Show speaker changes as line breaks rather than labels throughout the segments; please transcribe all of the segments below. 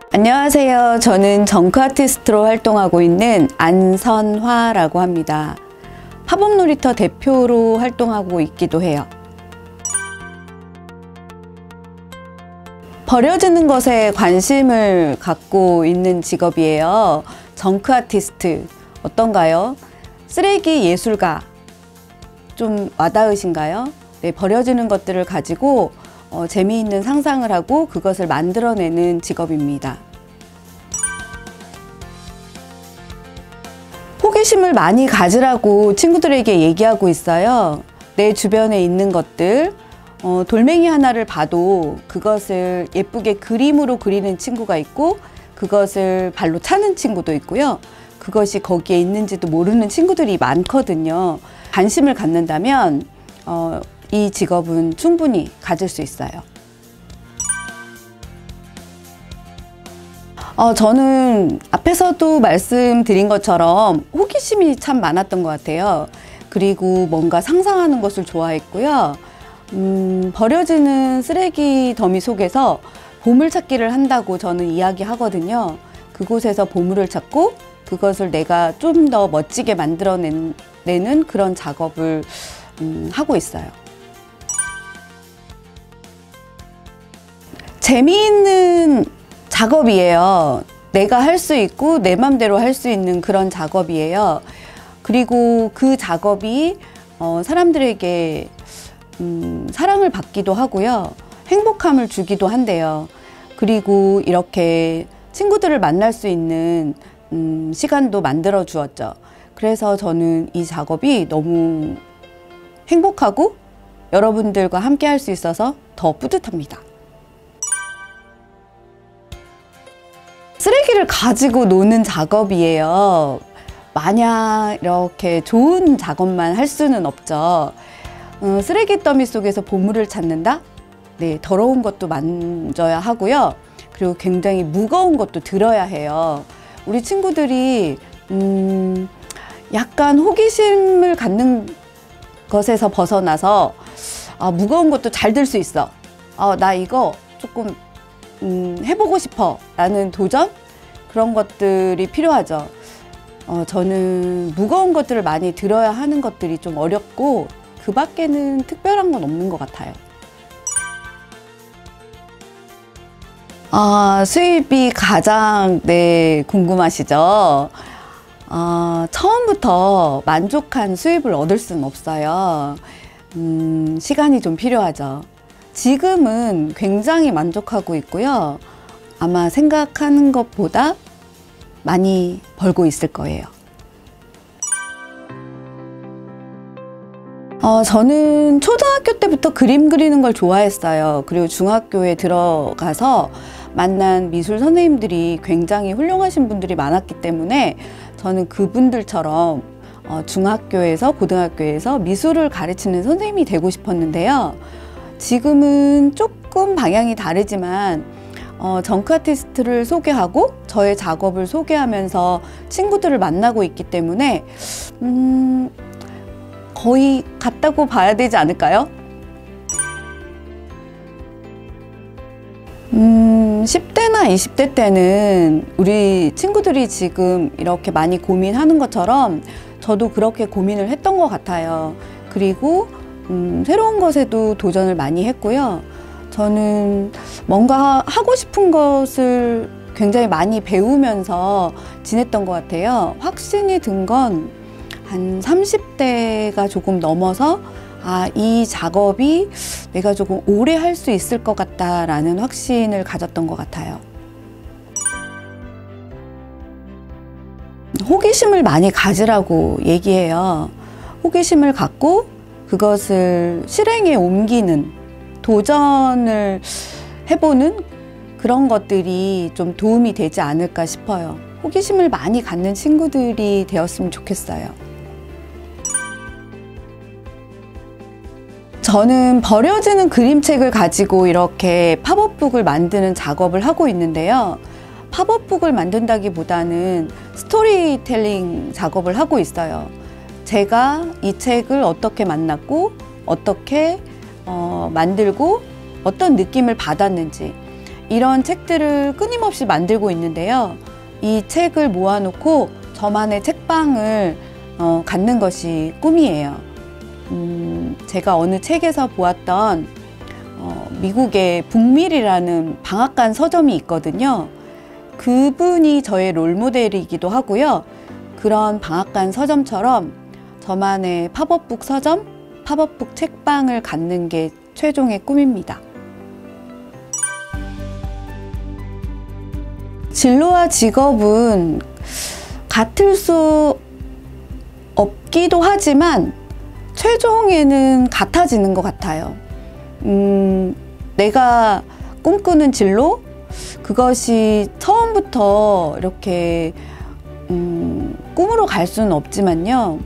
안녕하세요. 저는 정크 아티스트로 활동하고 있는 안선화라고 합니다. 팝업 놀이터 대표로 활동하고 있기도 해요. 버려지는 것에 관심을 갖고 있는 직업이에요. 정크 아티스트 어떤가요? 쓰레기 예술가 좀 와닿으신가요? 네, 버려지는 것들을 가지고 재미있는 상상을 하고 그것을 만들어내는 직업입니다. 호기심을 많이 가지라고 친구들에게 얘기하고 있어요. 내 주변에 있는 것들, 돌멩이 하나를 봐도 그것을 예쁘게 그림으로 그리는 친구가 있고 그것을 발로 차는 친구도 있고요. 그것이 거기에 있는지도 모르는 친구들이 많거든요. 관심을 갖는다면 이 직업은 충분히 가질 수 있어요. 저는 앞에서도 말씀드린 것처럼 호기심이 참 많았던 것 같아요. 그리고 뭔가 상상하는 것을 좋아했고요. 버려지는 쓰레기 더미 속에서 보물찾기를 한다고 저는 이야기하거든요. 그곳에서 보물을 찾고 그것을 내가 좀 더 멋지게 만들어내는 그런 작업을 하고 있어요. 재미있는 작업이에요. 내가 할 수 있고 내 맘대로 할 수 있는 그런 작업이에요. 그리고 그 작업이 사람들에게 사랑을 받기도 하고요. 행복함을 주기도 한대요. 그리고 이렇게 친구들을 만날 수 있는 시간도 만들어 주었죠. 그래서 저는 이 작업이 너무 행복하고 여러분들과 함께 할 수 있어서 더 뿌듯합니다. 쓰레기를 가지고 노는 작업이에요. 마냥 이렇게 좋은 작업만 할 수는 없죠. 쓰레기 더미 속에서 보물을 찾는다? 네, 더러운 것도 만져야 하고요. 그리고 굉장히 무거운 것도 들어야 해요. 우리 친구들이 약간 호기심을 갖는 것에서 벗어나서 무거운 것도 잘 들 수 있어. 나 이거 조금 해보고 싶어 라는 도전? 그런 것들이 필요하죠. 저는 무거운 것들을 많이 들어야 하는 것들이 좀 어렵고 그 밖에는 특별한 건 없는 것 같아요. 수입이 가장 궁금하시죠? 처음부터 만족한 수입을 얻을 수는 없어요. 시간이 좀 필요하죠. 지금은 굉장히 만족하고 있고요. 아마 생각하는 것보다 많이 벌고 있을 거예요. 저는 초등학교 때부터 그림 그리는 걸 좋아했어요. 그리고 중학교에 들어가서 만난 미술 선생님들이 굉장히 훌륭하신 분들이 많았기 때문에 저는 그분들처럼 중학교에서 고등학교에서 미술을 가르치는 선생님이 되고 싶었는데요. 지금은 조금 방향이 다르지만 정크 아티스트를 소개하고 저의 작업을 소개하면서 친구들을 만나고 있기 때문에 거의 같다고 봐야 되지 않을까요? 10대나 20대 때는 우리 친구들이 지금 이렇게 많이 고민하는 것처럼 저도 그렇게 고민을 했던 것 같아요. 그리고 새로운 것에도 도전을 많이 했고요. 저는 뭔가 하고 싶은 것을 굉장히 많이 배우면서 지냈던 것 같아요. 확신이 든 건 한 30대가 조금 넘어서 이 작업이 내가 조금 오래 할 수 있을 것 같다라는 확신을 가졌던 것 같아요. 호기심을 많이 가지라고 얘기해요. 호기심을 갖고 그것을 실행에 옮기는, 도전을 해보는 그런 것들이 좀 도움이 되지 않을까 싶어요. 호기심을 많이 갖는 친구들이 되었으면 좋겠어요. 저는 버려지는 그림책을 가지고 이렇게 팝업북을 만드는 작업을 하고 있는데요. 팝업북을 만든다기보다는 스토리텔링 작업을 하고 있어요. 제가 이 책을 어떻게 만났고 어떻게 만들고 어떤 느낌을 받았는지 이런 책들을 끊임없이 만들고 있는데요. 이 책을 모아놓고 저만의 책방을 갖는 것이 꿈이에요. 제가 어느 책에서 보았던 미국의 북밀이라는 방앗간 서점이 있거든요. 그분이 저의 롤모델이기도 하고요. 그런 방앗간 서점처럼 저만의 팝업북 서점, 팝업북 책방을 갖는 게 최종의 꿈입니다. 진로와 직업은 같을 수 없기도 하지만 최종에는 같아지는 것 같아요. 내가 꿈꾸는 진로? 그것이 처음부터 이렇게 꿈으로 갈 수는 없지만요.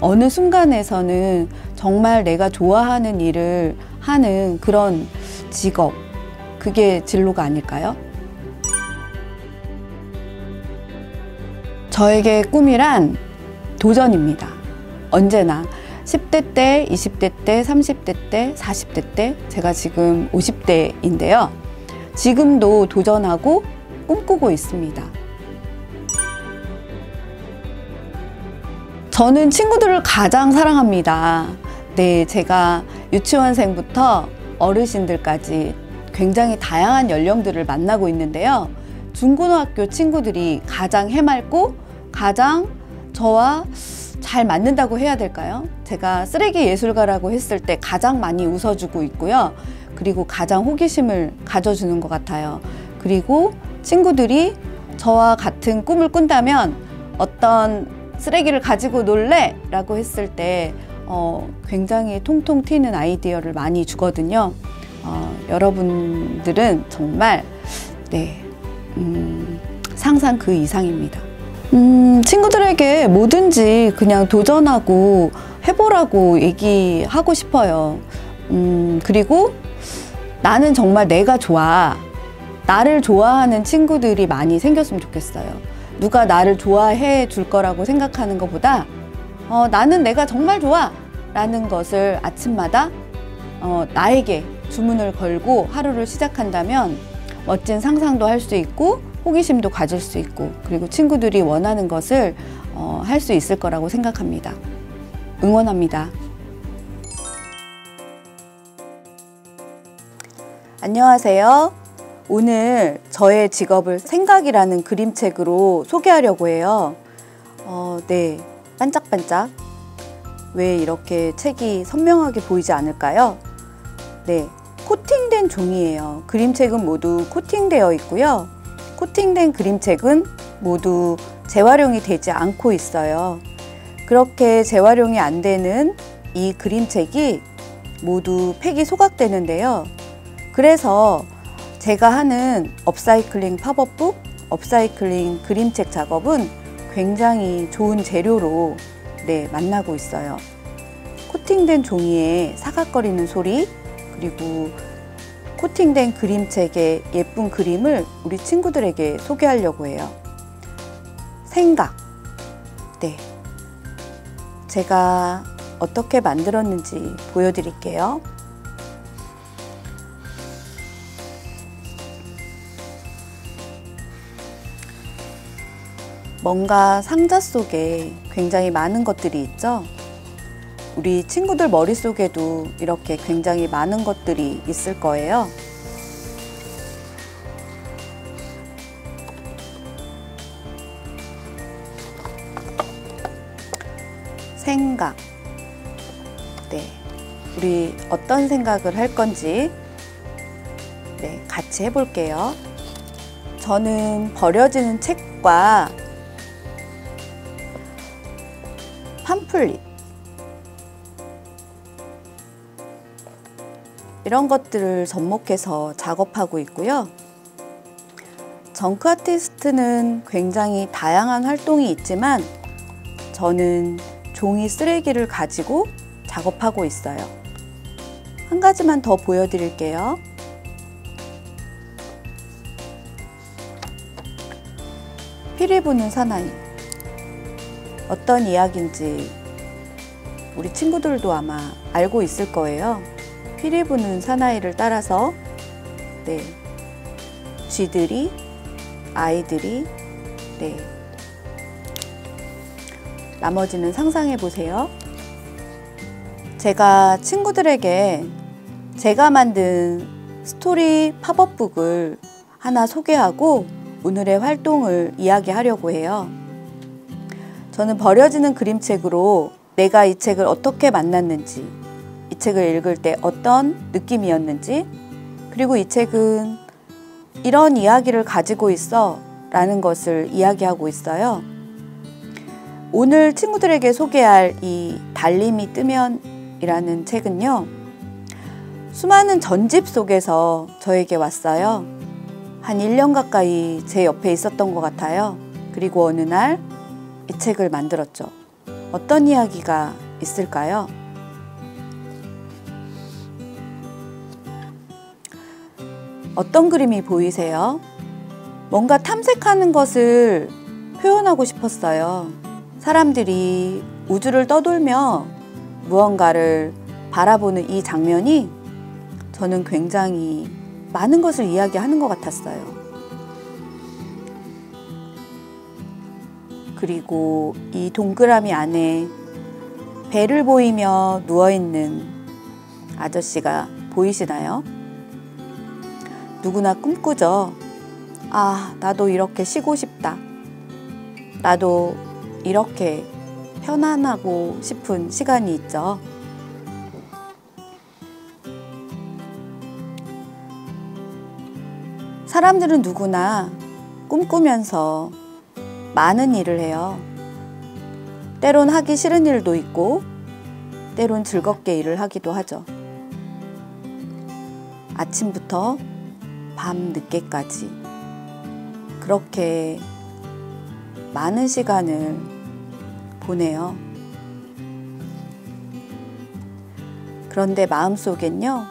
어느 순간에서는 정말 내가 좋아하는 일을 하는 그런 직업, 그게 진로가 아닐까요? 저에게 꿈이란 도전입니다. 언제나 10대 때, 20대 때, 30대 때, 40대 때, 제가 지금 50대인데요. 지금도 도전하고 꿈꾸고 있습니다. 저는 친구들을 가장 사랑합니다. 네, 제가 유치원생부터 어르신들까지 굉장히 다양한 연령들을 만나고 있는데요. 중고등학교 친구들이 가장 해맑고 가장 저와 잘 맞는다고 해야 될까요? 제가 쓰레기 예술가라고 했을 때 가장 많이 웃어주고 있고요. 그리고 가장 호기심을 가져주는 것 같아요. 그리고 친구들이 저와 같은 꿈을 꾼다면 어떤 쓰레기를 가지고 놀래? 라고 했을 때 굉장히 통통 튀는 아이디어를 많이 주거든요. 여러분들은 정말 상상 그 이상입니다. 친구들에게 뭐든지 그냥 도전하고 해보라고 얘기하고 싶어요. 그리고 나는 정말 내가 좋아. 나를 좋아하는 친구들이 많이 생겼으면 좋겠어요. 누가 나를 좋아해 줄 거라고 생각하는 것보다 나는 내가 정말 좋아 라는 것을 아침마다 나에게 주문을 걸고 하루를 시작한다면 멋진 상상도 할 수 있고 호기심도 가질 수 있고 그리고 친구들이 원하는 것을 할 수 있을 거라고 생각합니다. 응원합니다. 안녕하세요. 오늘 저의 직업을 생각이라는 그림책으로 소개하려고 해요. 네, 반짝반짝. 왜 이렇게 책이 선명하게 보이지 않을까요? 네, 코팅된 종이에요. 그림책은 모두 코팅되어 있고요. 코팅된 그림책은 모두 재활용이 되지 않고 있어요. 그렇게 재활용이 안 되는 이 그림책이 모두 폐기 소각되는데요. 그래서 제가 하는 업사이클링 팝업북, 업사이클링 그림책 작업은 굉장히 좋은 재료로 만나고 있어요. 코팅된 종이에 사각거리는 소리, 그리고 코팅된 그림책의 예쁜 그림을 우리 친구들에게 소개하려고 해요. 생각. 네. 제가 어떻게 만들었는지 보여드릴게요. 뭔가 상자 속에 굉장히 많은 것들이 있죠? 우리 친구들 머릿속에도 이렇게 굉장히 많은 것들이 있을 거예요. 생각. 네. 우리 어떤 생각을 할 건지 같이 해볼게요. 저는 버려지는 책과 팜플릿 이런 것들을 접목해서 작업하고 있고요. 정크 아티스트는 굉장히 다양한 활동이 있지만 저는 종이 쓰레기를 가지고 작업하고 있어요. 한 가지만 더 보여드릴게요. 피리 부는 사나이. 어떤 이야기인지 우리 친구들도 아마 알고 있을 거예요. 피리 부는 사나이를 따라서 쥐들이, 아이들이, 네. 나머지는 상상해 보세요. 제가 친구들에게 제가 만든 스토리 팝업북을 하나 소개하고 오늘의 활동을 이야기하려고 해요. 저는 버려지는 그림책으로 내가 이 책을 어떻게 만났는지, 이 책을 읽을 때 어떤 느낌이었는지, 그리고 이 책은 이런 이야기를 가지고 있어 라는 것을 이야기하고 있어요. 오늘 친구들에게 소개할 이 달님이 뜨면 이라는 책은요, 수많은 전집 속에서 저에게 왔어요. 한 1년 가까이 제 옆에 있었던 것 같아요. 그리고 어느 날 이 책을 만들었죠. 어떤 이야기가 있을까요? 어떤 그림이 보이세요? 뭔가 탐색하는 것을 표현하고 싶었어요. 사람들이 우주를 떠돌며 무언가를 바라보는 이 장면이 저는 굉장히 많은 것을 이야기하는 것 같았어요. 그리고 이 동그라미 안에 배를 보이며 누워있는 아저씨가 보이시나요? 누구나 꿈꾸죠. 아, 나도 이렇게 쉬고 싶다. 나도 이렇게 편안하고 싶은 시간이 있죠. 사람들은 누구나 꿈꾸면서 많은 일을 해요. 때론 하기 싫은 일도 있고, 때론 즐겁게 일을 하기도 하죠. 아침부터 밤 늦게까지 그렇게 많은 시간을 보내요. 그런데 마음속엔요,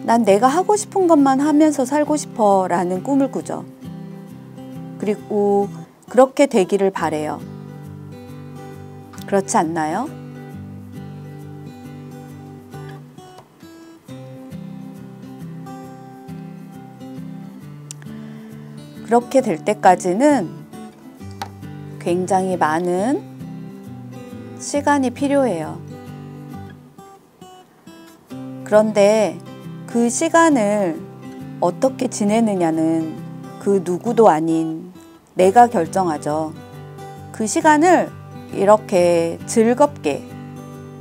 난 내가 하고 싶은 것만 하면서 살고 싶어 라는 꿈을 꾸죠. 그리고 그렇게 되기를 바래요. 그렇지 않나요? 그렇게 될 때까지는 굉장히 많은 시간이 필요해요. 그런데 그 시간을 어떻게 지내느냐는 그 누구도 아닌 내가 결정하죠. 그 시간을 이렇게 즐겁게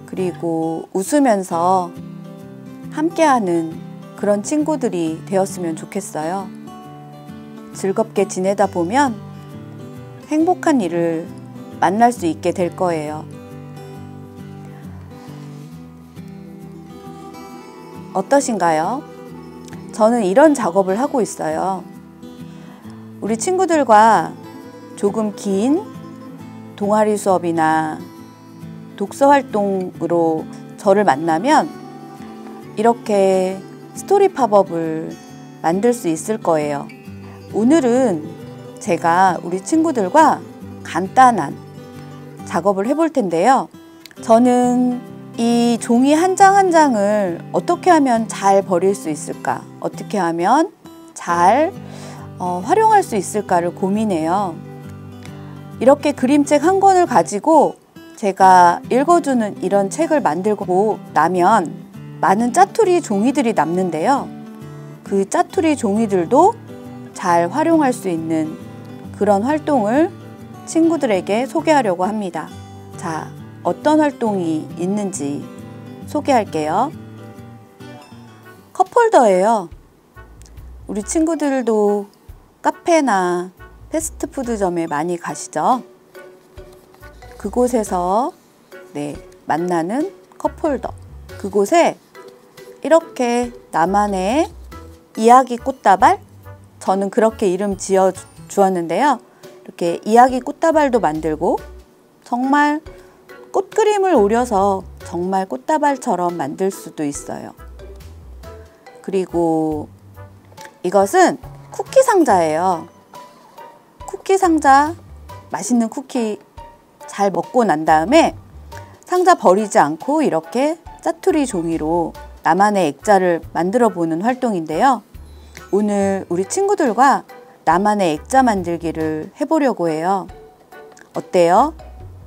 그리고 웃으면서 함께하는 그런 친구들이 되었으면 좋겠어요. 즐겁게 지내다 보면 행복한 일을 만날 수 있게 될 거예요. 어떠신가요? 저는 이런 작업을 하고 있어요. 우리 친구들과 조금 긴 동아리 수업이나 독서 활동으로 저를 만나면 이렇게 스토리 팝업을 만들 수 있을 거예요. 오늘은 제가 우리 친구들과 간단한 작업을 해볼 텐데요. 저는 이 종이 한 장 한 장을 어떻게 하면 잘 버릴 수 있을까? 어떻게 하면 잘 활용할 수 있을까를 고민해요. 이렇게 그림책 한 권을 가지고 제가 읽어주는 이런 책을 만들고 나면 많은 짜투리 종이들이 남는데요. 그 짜투리 종이들도 잘 활용할 수 있는 그런 활동을 친구들에게 소개하려고 합니다. 자, 어떤 활동이 있는지 소개할게요. 컵홀더예요. 우리 친구들도 카페나 패스트푸드점에 많이 가시죠? 그곳에서 만나는 컵홀더. 그곳에 이렇게 나만의 이야기 꽃다발, 저는 그렇게 이름 지어 주었는데요. 이렇게 이야기 꽃다발도 만들고 정말 꽃그림을 오려서 정말 꽃다발처럼 만들 수도 있어요. 그리고 이것은 쿠키 상자예요. 쿠키 상자, 맛있는 쿠키 잘 먹고 난 다음에 상자 버리지 않고 이렇게 짜투리 종이로 나만의 액자를 만들어 보는 활동인데요. 오늘 우리 친구들과 나만의 액자 만들기를 해보려고 해요. 어때요?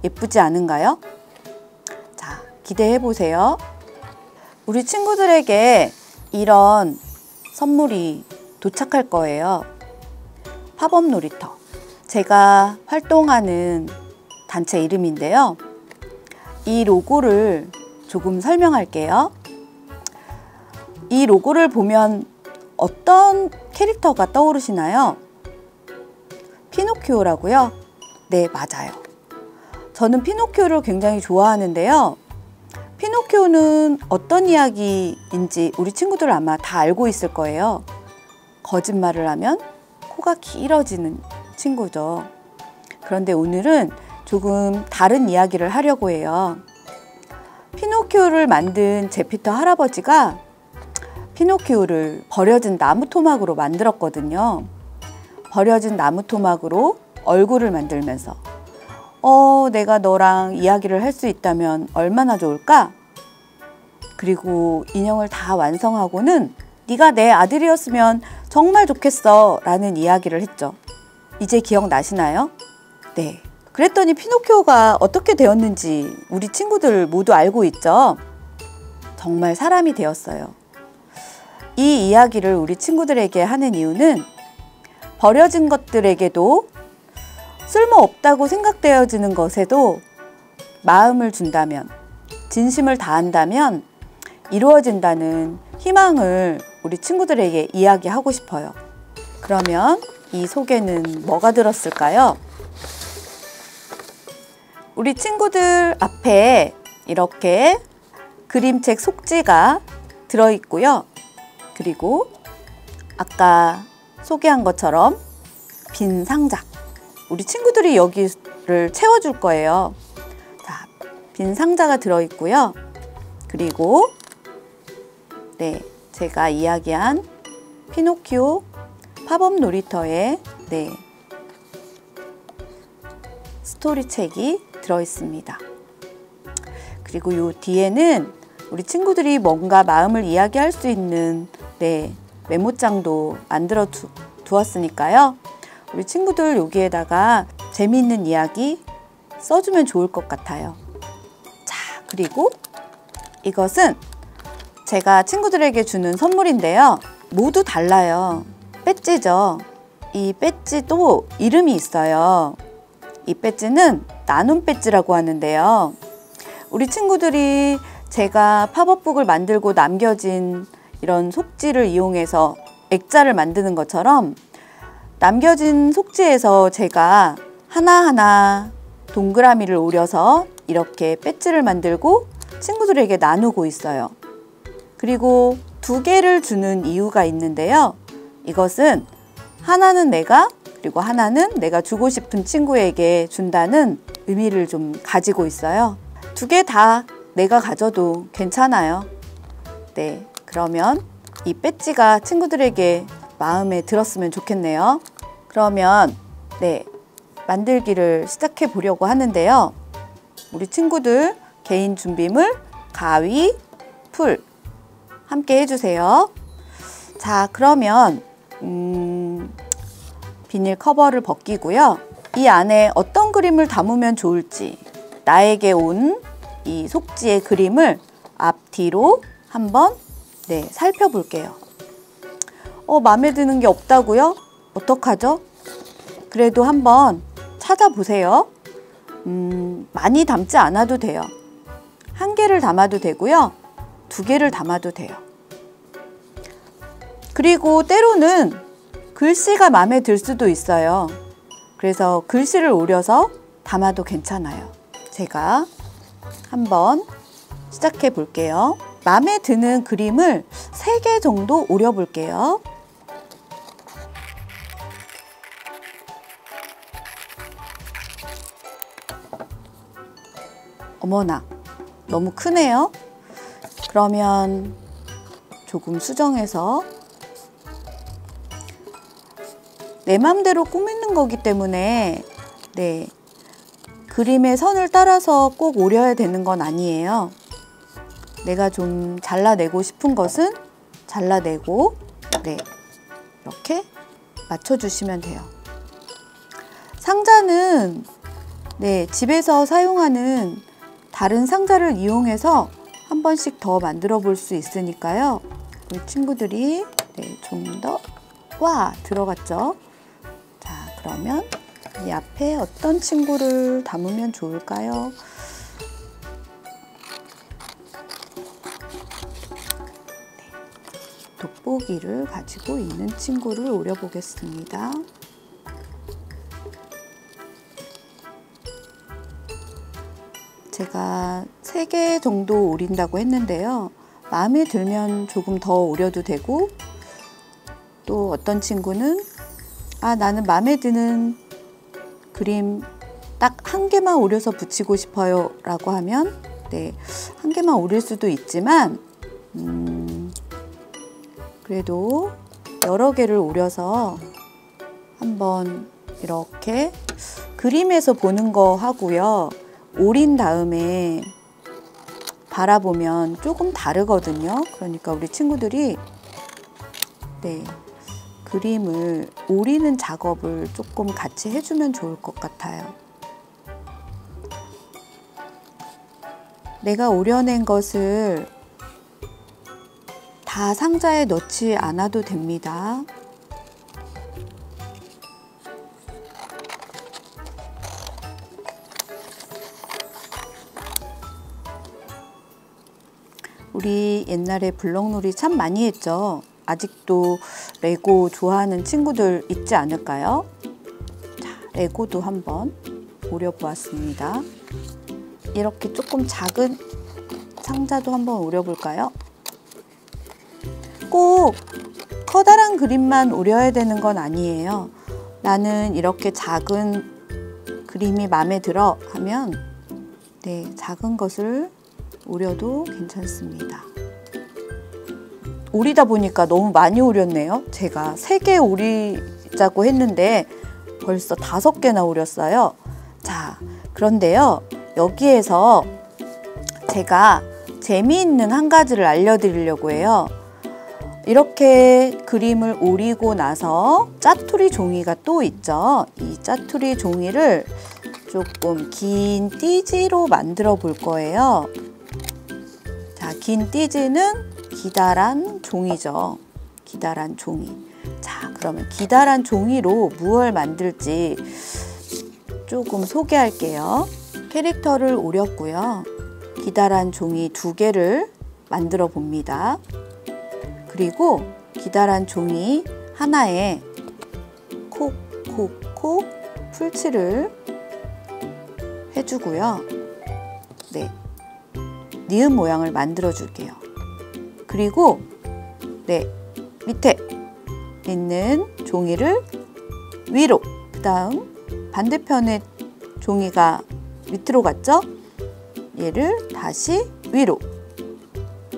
예쁘지 않은가요? 자, 기대해 보세요. 우리 친구들에게 이런 선물이 도착할 거예요. 팝업 놀이터. 제가 활동하는 단체 이름인데요. 이 로고를 조금 설명할게요. 이 로고를 보면 어떤 캐릭터가 떠오르시나요? 피노키오라고요? 네, 맞아요. 저는 피노키오를 굉장히 좋아하는데요. 피노키오는 어떤 이야기인지 우리 친구들 아마 다 알고 있을 거예요. 거짓말을 하면 코가 길어지는 친구죠. 그런데 오늘은 조금 다른 이야기를 하려고 해요. 피노키오를 만든 제피터 할아버지가 피노키오를 버려진 나무 토막으로 만들었거든요. 버려진 나무 토막으로 얼굴을 만들면서 내가 너랑 이야기를 할 수 있다면 얼마나 좋을까? 그리고 인형을 다 완성하고는 네가 내 아들이었으면 정말 좋겠어 라는 이야기를 했죠. 이제 기억나시나요? 네. 그랬더니 피노키오가 어떻게 되었는지 우리 친구들 모두 알고 있죠? 정말 사람이 되었어요. 이 이야기를 우리 친구들에게 하는 이유는 버려진 것들에게도 쓸모없다고 생각되어지는 것에도 마음을 준다면, 진심을 다한다면 이루어진다는 희망을 우리 친구들에게 이야기하고 싶어요. 그러면 이 속에는 뭐가 들었을까요? 우리 친구들 앞에 이렇게 그림책 속지가 들어있고요. 그리고 아까 소개한 것처럼 빈 상자. 우리 친구들이 여기를 채워줄 거예요. 자, 빈 상자가 들어있고요. 그리고 네, 제가 이야기한 피노키오 팝업 놀이터에 스토리책이 들어있습니다. 그리고 요 뒤에는 우리 친구들이 뭔가 마음을 이야기할 수 있는 메모장도 만들어 두었으니까요. 우리 친구들 여기에다가 재미있는 이야기 써주면 좋을 것 같아요. 자, 그리고 이것은 제가 친구들에게 주는 선물인데요. 모두 달라요. 배지죠. 이 배지도 이름이 있어요. 이 배지는 나눔 배지라고 하는데요. 우리 친구들이 제가 팝업북을 만들고 남겨진 이런 속지를 이용해서 액자를 만드는 것처럼 남겨진 속지에서 제가 하나하나 동그라미를 오려서 이렇게 배지를 만들고 친구들에게 나누고 있어요. 그리고 2개를 주는 이유가 있는데요. 이것은 하나는 내가, 그리고 하나는 내가 주고 싶은 친구에게 준다는 의미를 좀 가지고 있어요. 2개 다 내가 가져도 괜찮아요. 네, 그러면 이 배지가 친구들에게 마음에 들었으면 좋겠네요. 그러면 만들기를 시작해 보려고 하는데요. 우리 친구들 개인 준비물, 가위, 풀 함께 해주세요. 자, 그러면 비닐 커버를 벗기고요. 이 안에 어떤 그림을 담으면 좋을지 나에게 온 이 속지의 그림을 앞뒤로 한번 살펴볼게요. 마음에 드는 게 없다고요? 어떡하죠? 그래도 한번 찾아보세요. 많이 담지 않아도 돼요. 1개를 담아도 되고요. 2개를 담아도 돼요. 그리고 때로는 글씨가 마음에 들 수도 있어요. 그래서 글씨를 오려서 담아도 괜찮아요. 제가 한번 시작해 볼게요. 마음에 드는 그림을 3개 정도 오려 볼게요. 어머나, 너무 크네요. 그러면 조금 수정해서 내 맘대로 꾸미는 거기 때문에 그림의 선을 따라서 꼭 오려야 되는 건 아니에요. 내가 좀 잘라내고 싶은 것은 잘라내고 이렇게 맞춰주시면 돼요. 상자는 집에서 사용하는 다른 상자를 이용해서 한 번씩 더 만들어 볼 수 있으니까요. 우리 친구들이 좀 더 들어갔죠? 자, 그러면 이 앞에 어떤 친구를 담으면 좋을까요? 돋보기를 가지고 있는 친구를 오려 보겠습니다. 제가 3개 정도 오린다고 했는데요. 마음에 들면 조금 더 오려도 되고, 또 어떤 친구는 나는 마음에 드는 그림 딱 1개만 오려서 붙이고 싶어요 라고 하면 1개만 오릴 수도 있지만 그래도 여러 개를 오려서 한번 이렇게 그림에서 보는 거 하고요. 오린 다음에 바라보면 조금 다르거든요. 그러니까 우리 친구들이 그림을 오리는 작업을 조금 같이 해주면 좋을 것 같아요. 내가 오려낸 것을 다 상자에 넣지 않아도 됩니다. 우리 옛날에 블럭놀이 참 많이 했죠. 아직도 레고 좋아하는 친구들 있지 않을까요? 자, 레고도 한번 오려보았습니다. 이렇게 조금 작은 상자도 한번 오려볼까요? 꼭 커다란 그림만 오려야 되는 건 아니에요. 나는 이렇게 작은 그림이 마음에 들어 하면 작은 것을 오려도 괜찮습니다. 오리다 보니까 너무 많이 오렸네요. 제가 3개 오리자고 했는데 벌써 5개나 오렸어요. 자, 그런데요. 여기에서 제가 재미있는 한 가지를 알려드리려고 해요. 이렇게 그림을 오리고 나서 짜투리 종이가 또 있죠. 이 짜투리 종이를 조금 긴 띠지로 만들어 볼 거예요. 자, 긴 띠지는 기다란 종이죠. 기다란 종이. 자, 그러면 기다란 종이로 무얼 만들지 조금 소개할게요. 캐릭터를 오렸고요. 기다란 종이 2개를 만들어 봅니다. 그리고 기다란 종이 하나에 콕콕콕 풀칠을 해주고요. 니은 모양을 만들어 줄게요. 그리고 밑에 있는 종이를 위로, 그 다음 반대편의 종이가 밑으로 갔죠? 얘를 다시 위로.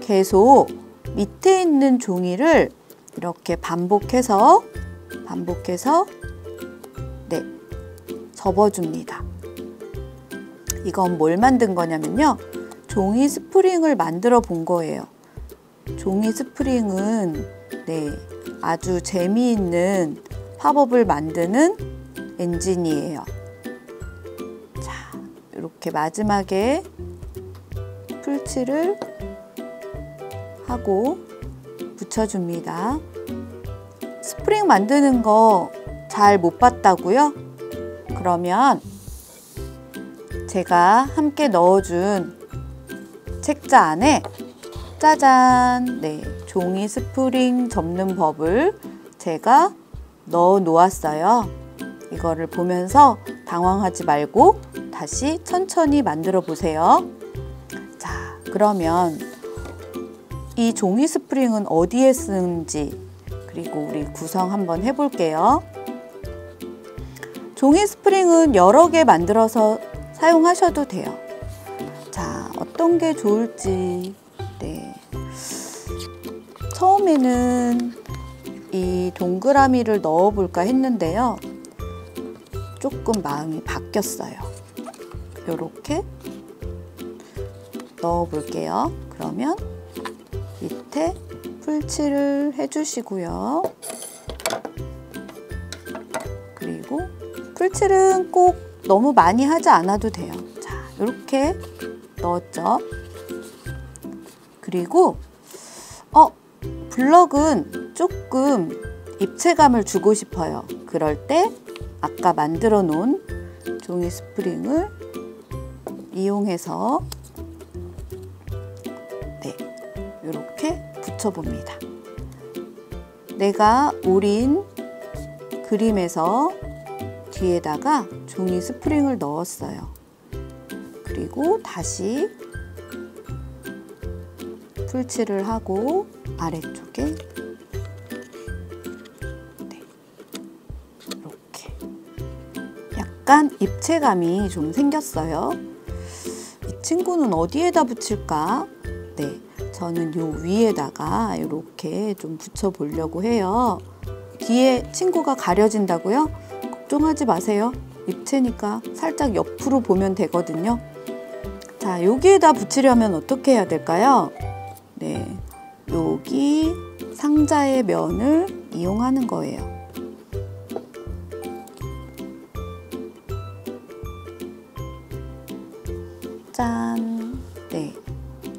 계속 밑에 있는 종이를 이렇게 반복해서 접어줍니다. 이건 뭘 만든 거냐면요. 종이 스프링을 만들어 본 거예요. 종이 스프링은 아주 재미있는 팝업을 만드는 엔진이에요. 자, 이렇게 마지막에 풀칠을 하고 붙여줍니다. 스프링 만드는 거 잘 못 봤다고요? 그러면 제가 함께 넣어준 책자 안에 짜잔! 종이 스프링 접는 법을 제가 넣어 놓았어요. 이거를 보면서 당황하지 말고 다시 천천히 만들어 보세요. 자, 그러면 이 종이 스프링은 어디에 쓰는지 그리고 우리 구성 한번 해볼게요. 종이 스프링은 여러 개 만들어서 사용하셔도 돼요. 자, 어떤 게 좋을지. 처음에는 이 동그라미를 넣어볼까 했는데요. 조금 마음이 바뀌었어요. 이렇게 넣어볼게요. 그러면 밑에 풀칠을 해주시고요. 풀칠은 꼭 너무 많이 하지 않아도 돼요. 자, 이렇게 넣었죠. 그리고 블럭은 조금 입체감을 주고 싶어요. 그럴 때 아까 만들어 놓은 종이 스프링을 이용해서 이렇게 붙여봅니다. 내가 오린 그림에서 뒤에다가 종이 스프링을 넣었어요. 그리고 다시 풀칠을 하고 아래쪽에 이렇게 약간 입체감이 좀 생겼어요. 이 친구는 어디에다 붙일까? 저는 요 위에다가 이렇게 좀 붙여 보려고 해요. 뒤에 친구가 가려진다고요? 걱정하지 마세요. 입체니까 살짝 옆으로 보면 되거든요. 자, 여기에다 붙이려면 어떻게 해야 될까요? 여기 상자의 면을 이용하는 거예요. 짠!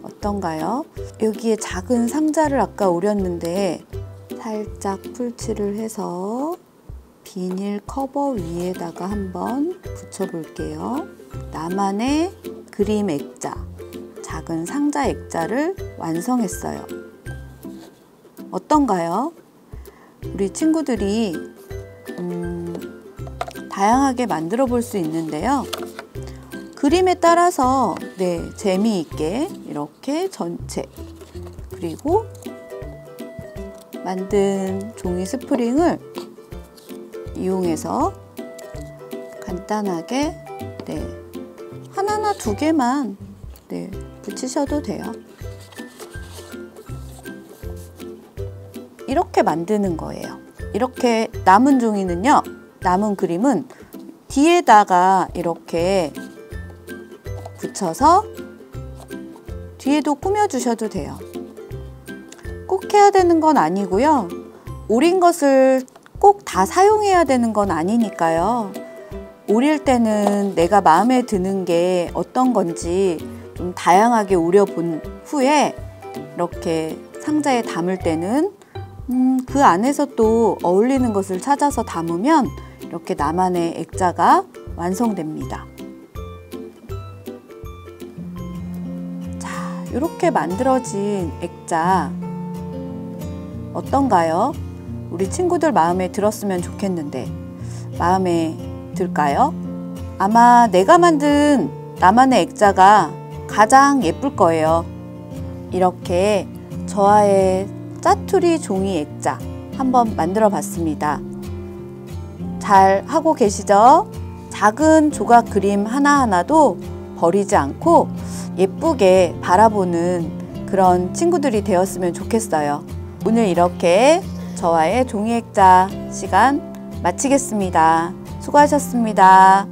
어떤가요? 여기에 작은 상자를 아까 오렸는데 살짝 풀칠을 해서 비닐 커버 위에다가 한번 붙여볼게요. 나만의 그림 액자, 작은 상자 액자를 완성했어요. 어떤가요? 우리 친구들이 다양하게 만들어 볼 수 있는데요. 그림에 따라서 재미있게 이렇게 전체, 그리고 만든 종이 스프링을 이용해서 간단하게 하나나 두 개만 붙이셔도 돼요. 이렇게 만드는 거예요. 이렇게 남은 종이는요, 남은 그림은 뒤에다가 이렇게 붙여서 뒤에도 꾸며주셔도 돼요. 꼭 해야 되는 건 아니고요. 오린 것을 꼭 다 사용해야 되는 건 아니니까요. 오릴 때는 내가 마음에 드는 게 어떤 건지 좀 다양하게 오려본 후에 이렇게 상자에 담을 때는 그 안에서 또 어울리는 것을 찾아서 담으면 이렇게 나만의 액자가 완성됩니다. 자, 이렇게 만들어진 액자 어떤가요? 우리 친구들 마음에 들었으면 좋겠는데 마음에 들까요? 아마 내가 만든 나만의 액자가 가장 예쁠 거예요. 이렇게 저와의 짜투리 종이 액자 한번 만들어 봤습니다. 잘 하고 계시죠? 작은 조각 그림 하나하나도 버리지 않고 예쁘게 바라보는 그런 친구들이 되었으면 좋겠어요. 오늘 이렇게 저와의 종이 액자 시간 마치겠습니다. 수고하셨습니다.